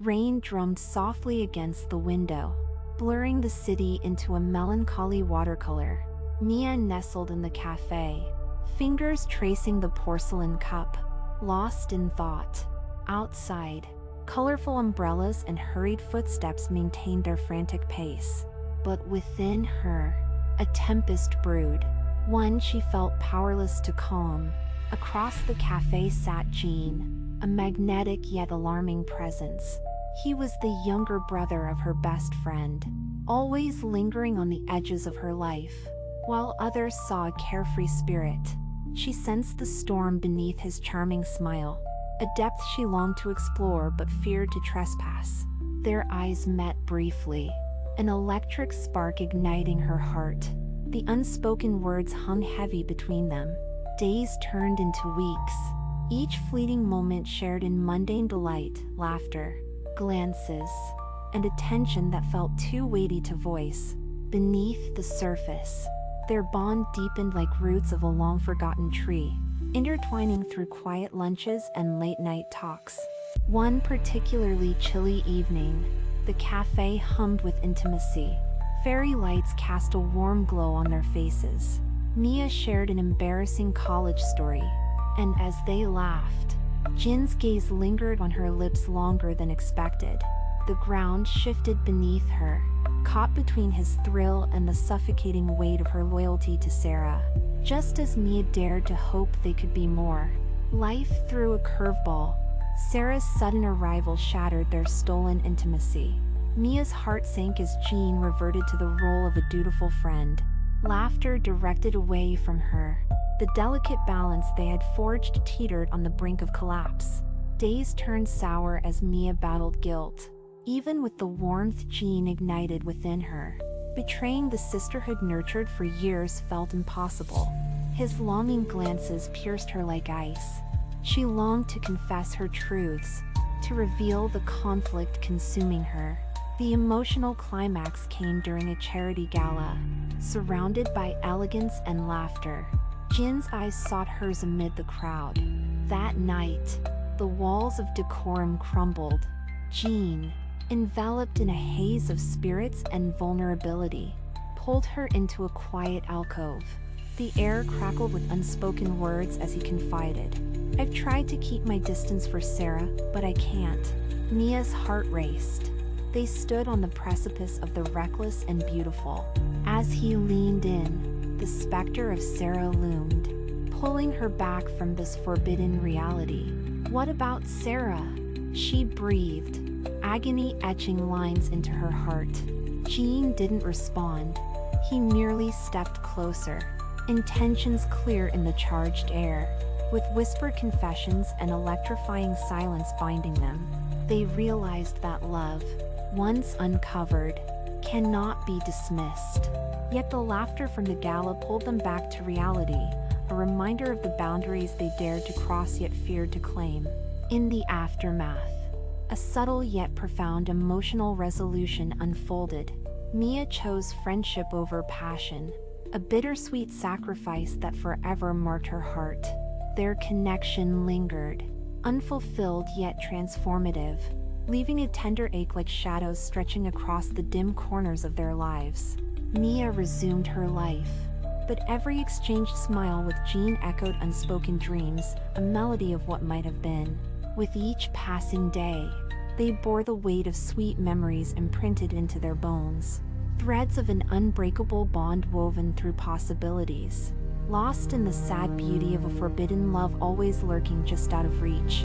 Rain drummed softly against the window, blurring the city into a melancholy watercolor. Mia nestled in the cafe, fingers tracing the porcelain cup, lost in thought. Outside, colorful umbrellas and hurried footsteps maintained their frantic pace. But within her, a tempest brewed, one she felt powerless to calm. Across the cafe sat Jean, a magnetic yet alarming presence. He was the younger brother of her best friend, always lingering on the edges of her life. While others saw a carefree spirit, she sensed the storm beneath his charming smile, a depth she longed to explore but feared to trespass. Their eyes met briefly, an electric spark igniting her heart. The unspoken words hung heavy between them. Days turned into weeks, each fleeting moment shared in mundane delight, laughter, glances, and a tension that felt too weighty to voice. Beneath the surface, their bond deepened like roots of a long-forgotten tree, intertwining through quiet lunches and late-night talks. One particularly chilly evening, the cafe hummed with intimacy. Fairy lights cast a warm glow on their faces. Mia shared an embarrassing college story, and as they laughed, Jin's gaze lingered on her lips longer than expected. The ground shifted beneath her, caught between his thrill and the suffocating weight of her loyalty to Sarah. Just as Mia dared to hope they could be more, life threw a curveball. Sarah's sudden arrival shattered their stolen intimacy. Mia's heart sank as Jean reverted to the role of a dutiful friend, laughter directed away from her. The delicate balance they had forged teetered on the brink of collapse. Days turned sour as Mia battled guilt. Even with the warmth Jean ignited within her, betraying the sisterhood nurtured for years felt impossible. His longing glances pierced her like ice. She longed to confess her truths, to reveal the conflict consuming her. The emotional climax came during a charity gala, surrounded by elegance and laughter. Jin's eyes sought hers amid the crowd. That night, the walls of decorum crumbled. Jean, enveloped in a haze of spirits and vulnerability, pulled her into a quiet alcove. The air crackled with unspoken words as he confided, "I've tried to keep my distance for Sarah, but I can't." Mia's heart raced. They stood on the precipice of the reckless and beautiful. As he leaned in, the specter of Sarah loomed, pulling her back from this forbidden reality. "What about Sarah?" she breathed, agony etching lines into her heart. Jean didn't respond. He merely stepped closer, intentions clear in the charged air. With whispered confessions and electrifying silence binding them, they realized that love, once uncovered, cannot be dismissed. Yet the laughter from the gala pulled them back to reality, a reminder of the boundaries they dared to cross yet feared to claim. In the aftermath, a subtle yet profound emotional resolution unfolded. Mia chose friendship over passion, a bittersweet sacrifice that forever marked her heart. Their connection lingered, unfulfilled yet transformative, leaving a tender ache like shadows stretching across the dim corners of their lives. Mia resumed her life, but every exchanged smile with Jean echoed unspoken dreams, a melody of what might have been. With each passing day, they bore the weight of sweet memories imprinted into their bones, threads of an unbreakable bond woven through possibilities, lost in the sad beauty of a forbidden love always lurking just out of reach.